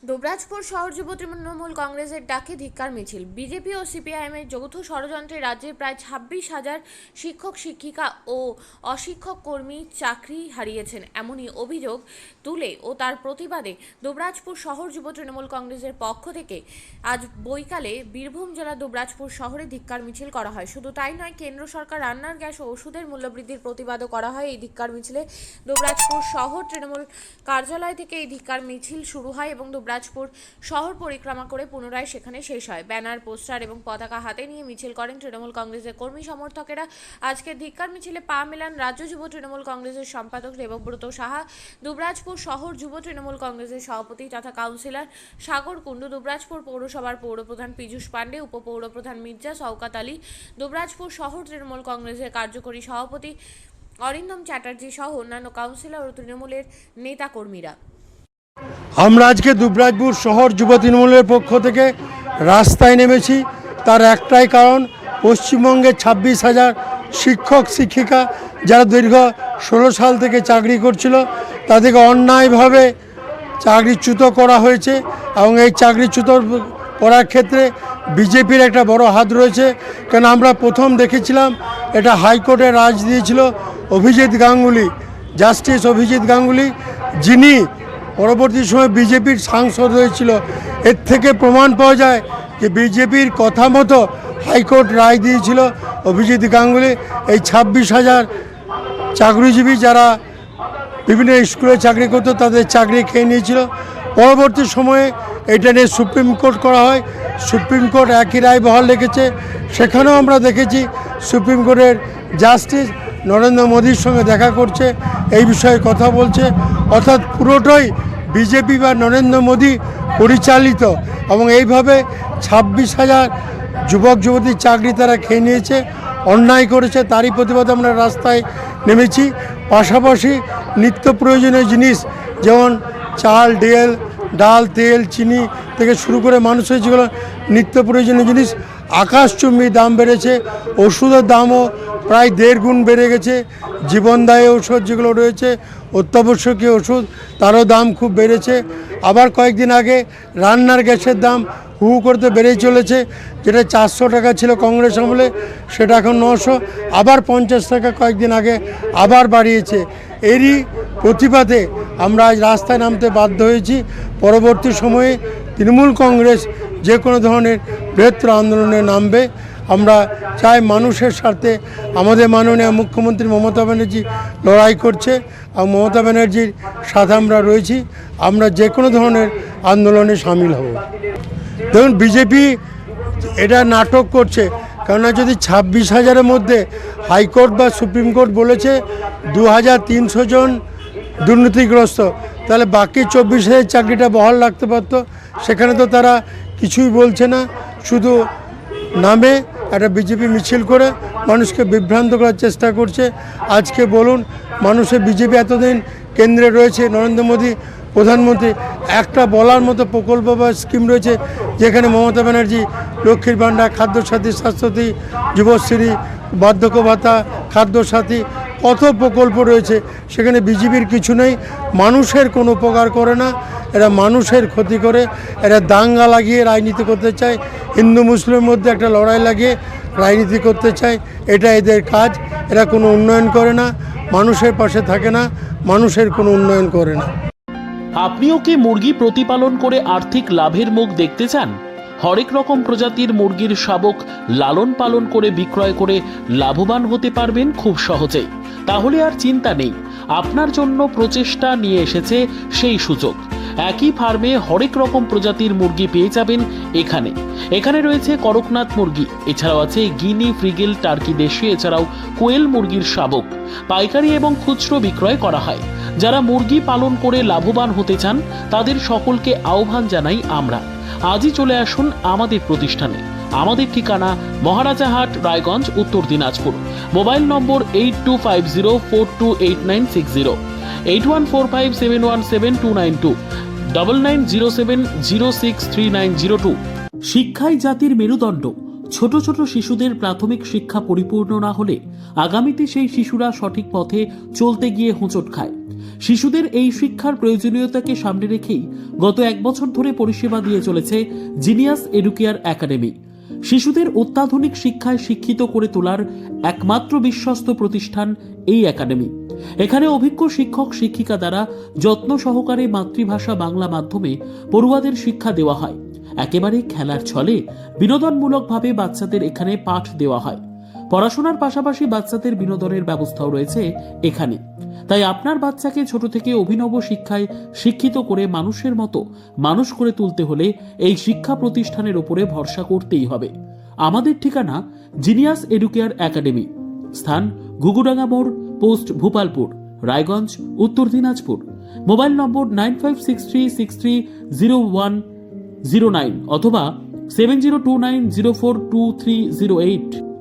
দুবরাজপুর শহর যুব তৃণমূল কংগ্রেসের ডাকে ধিক্কার মিছিল। বিজেপি ও সিপিআইএমের যৌথ ষড়যন্ত্রে রাজ্যের প্রায় 26,000 শিক্ষক শিক্ষিকা ও অশিক্ষক কর্মী চাকরি হারিয়েছেন, এমনই অভিযোগ তুলে ও তার প্রতিবাদে দুবরাজপুর শহর যুব তৃণমূল কংগ্রেসের পক্ষ থেকে আজ বৈকালে বীরভূম জেলার দুবরাজপুর শহরে ধিক্কার মিছিল করা হয়। শুধু তাই নয়, কেন্দ্র সরকার রান্নার গ্যাস ও ওষুধের মূল্যবৃদ্ধির প্রতিবাদও করা হয়। এই ধিক্কার মিছিলে দুবরাজপুর শহর তৃণমূল কার্যালয় থেকে এই ধিক্কার মিছিল শুরু হয় এবং দুবরাজপুর শহর পরিক্রমা করে পুনরায় সেখানে শেষ হয়। ব্যানার, পোস্টার এবং পতাকা হাতে নিয়ে মিছিল করেন তৃণমূল কংগ্রেসের কর্মী সমর্থকেরা। আজকে ধিক্কার মিছিলে পা মেলান রাজ্য যুব তৃণমূল কংগ্রেসের সম্পাদক দেবব্রত সাহা, দুবরাজপুর শহর যুব তৃণমূল কংগ্রেসের সভাপতি তথা কাউন্সিলর সাগর কুণ্ডু, দুবরাজপুর পৌরসভার পৌরপ্রধান পীযূষ পাণ্ডে, উপপৌরপ্রধান মির্জা শওকত আলী, দুবরাজপুর শহর তৃণমূল কংগ্রেসের কার্যকরী সভাপতি অরিন্দম চ্যাটার্জি সহ অন্যান্য কাউন্সিলর ও তৃণমূলের নেতাকর্মীরা। আমরা আজকে দুবরাজপুর শহর যুব তৃণমূলের পক্ষ থেকে রাস্তায় নেমেছি। তার একটাই কারণ, পশ্চিমবঙ্গের 26,000 শিক্ষক শিক্ষিকা যারা দীর্ঘ 16 সাল থেকে চাকরি করছিল, তাদেরকে অন্যায়ভাবে চাকরিচ্যুত করা হয়েছে এবং এই চাকরিচ্যুত করার ক্ষেত্রে বিজেপির একটা বড় হাত রয়েছে। কারণ আমরা প্রথম দেখেছিলাম এটা হাইকোর্টে রাজ দিয়েছিল অভিজিৎ গাঙ্গুলি, জাস্টিস অভিজিৎ গাঙ্গুলি, যিনি পরবর্তী সময় বিজেপির সাংসদ হয়েছিল। এর থেকে প্রমাণ পাওয়া যায় যে বিজেপির কথা মতো হাইকোর্ট রায় দিয়েছিল অভিজিৎ গাঙ্গুলি। এই 26,000 চাকরিজীবী যারা বিভিন্ন স্কুলে চাকরি করতো, তাদের চাকরি খেয়ে নিয়েছিল। পরবর্তী সময়ে এটা নিয়ে সুপ্রিম কোর্ট করা হয়। সুপ্রিম কোর্ট একই রায় বহাল রেখেছে। সেখানেও আমরা দেখেছি সুপ্রিম কোর্টের জাস্টিস নরেন্দ্র মোদীর সঙ্গে দেখা করছে, এই বিষয়ে কথা বলছে। অর্থাৎ পুরোটাই বিজেপি বা নরেন্দ্র মোদী পরিচালিত এবং এইভাবে 26,000 যুবক যুবতীর চাকরি তারা খেয়ে নিয়েছে, অন্যায় করেছে। তারই প্রতিবাদে আমরা রাস্তায় নেমেছি। পাশাপাশি নিত্য প্রয়োজনীয় জিনিস যেমন চাল, ডাল, তেল, চিনি থেকে শুরু করে মানুষের যেগুলো নিত্য প্রয়োজনীয় জিনিস আকাশচুম্বী দাম বেড়েছে। ওষুধের দামও প্রায় 1.5 গুণ বেড়ে গেছে। জীবনদায়ী ওষুধ যেগুলো রয়েছে, অত্যাবশ্যকীয় ওষুধ, তারও দাম খুব বেড়েছে। আবার কয়েকদিন আগে রান্নার গ্যাসের দাম হু করতে বেড়েই চলেছে। যেটা 400 টাকা ছিল কংগ্রেস আমলে, সেটা এখন 900। আবার 50 টাকা কয়েকদিন আগে আবার বাড়িয়েছে। এরই প্রতিবাদে আমরা আজ রাস্তায় নামতে বাধ্য হয়েছি। পরবর্তী সময়ে তৃণমূল কংগ্রেস যে কোনো ধরনের বৃহত্তর আন্দোলনে নামবে। আমরা চাই মানুষের স্বার্থে আমাদের মাননীয় মুখ্যমন্ত্রী মমতা ব্যানার্জি লড়াই করছে এবং মমতা ব্যানার্জির সাথে আমরা রয়েছি। আমরা যে কোনো ধরনের আন্দোলনে সামিল হব। দেখুন, বিজেপি এটা নাটক করছে। কেননা যদি 26,000-এর মধ্যে হাইকোর্ট বা সুপ্রিম কোর্ট বলেছে 2,300 জন দুর্নীতিগ্রস্ত, তাহলে বাকি 24,000 চাকরিটা বহাল রাখতে পারতো। সেখানে তো তারা কিছুই বলছে না, শুধু নামে একটা বিজেপি মিছিল করে মানুষকে বিভ্রান্ত করার চেষ্টা করছে। আজকে বলুন, মানুষের বিজেপি এতদিন কেন্দ্রে রয়েছে, নরেন্দ্র মোদী প্রধানমন্ত্রী, একটা বলার মতো প্রকল্প বা স্কিম রয়েছে যেখানে মমতা ব্যানার্জি লক্ষ্মীর ভাণ্ডার, খাদ্যসাথী, স্বাস্থ্যসাথী, যুবশ্রী, বার্ধক্য ভাতা, খাদ্যসাথী, কত প্রকল্প রয়েছে, সেখানে বিজেপির কিছু নেই। মানুষের কোনো উপকার করে না, এরা মানুষের ক্ষতি করে। এরা দাঙ্গা লাগিয়ে রাজনীতি করতে চায়, হিন্দু মুসলিমের মধ্যে একটা লড়াই লাগিয়ে রাজনীতি করতে চায়। এটা এদের কাজ। এরা কোনো উন্নয়ন করে না, মানুষের পাশে থাকে না, মানুষের কোনো উন্নয়ন করে না। আপনিও কি মুরগি প্রতিপালন করে আর্থিক লাভের মুখ দেখতে চান? হরেক রকম প্রজাতির মুরগির শাবক লালন পালন করে বিক্রয় করে লাভবান হতে পারবেন খুব সহজেই। তাহলে আর চিন্তা নেই, আপনার জন্য প্রচেষ্টা নিয়ে এসেছে সেই সুযোগ। একই ফার্মে হরেক রকম প্রজাতির মুরগি পেয়ে যাবেন এখানে। এখানে রয়েছে করকনাথ মুরগি, এছাড়াও আছে গিনি, ফ্রিগেল, টার্কি দেশি, এছাড়াও কোয়েল মুরগির শাবক। পাইকারি এবং খুচরো বিক্রয় করা হয়। যারা মুরগি পালন করে লাভবান হতে চান তাদের সকলকে আহ্বান জানাই আমরা। আজই চলে আসুন আমাদের প্রতিষ্ঠানে। আমাদের ঠিকানা মহারাজাহাট, রায়গঞ্জ, উত্তর দিনাজপুর। মোবাইল নম্বর 8250428960, 8145717292, 9907063902। শিক্ষাই জাতির মেরুদণ্ড। ছোট ছোট শিশুদের প্রাথমিক শিক্ষা পরিপূর্ণ না হলে আগামীতে সেই শিশুরা সঠিক পথে চলতে গিয়ে হোঁচট খায়। শিশুদের এই শিক্ষার প্রয়োজনীয়তাকে সামনে রেখেই গত 1 বছর ধরে পরিষেবা দিয়ে চলেছে জিনিয়াস এডুকেয়ার একাডেমি। শিশুদের অত্যাধুনিক শিক্ষায় শিক্ষিত করে তোলার একমাত্র বিশ্বস্ত প্রতিষ্ঠান এই একাডেমি। এখানে অভিজ্ঞ শিক্ষক শিক্ষিকা দ্বারা যত্ন সহকারে মাতৃভাষা বাংলা মাধ্যমে পড়ুয়াদের শিক্ষা দেওয়া হয়। একেবারে খেলার ছলে বিনোদনমূলকভাবে বাচ্চাদের এখানে পাঠ দেওয়া হয়। পড়াশোনার পাশাপাশি বাচ্চাদের বিনোদনের ব্যবস্থাও রয়েছে এখানে। তাই আপনার বাচ্চাকে ছোট থেকে অভিনব শিক্ষায় শিক্ষিত করে মানুষের মতো মানুষ করে তুলতে হলে এই শিক্ষা প্রতিষ্ঠানের উপরে ভরসা করতেই হবে। আমাদের ঠিকানা জিনিয়াস এডুকেয়ার একাডেমি, স্থান ঘুঘুডাঙ্গা মোড়, পোস্ট ভূপালপুর, রায়গঞ্জ, উত্তর দিনাজপুর। মোবাইল নম্বর 9563630109 অথবা 7029042308।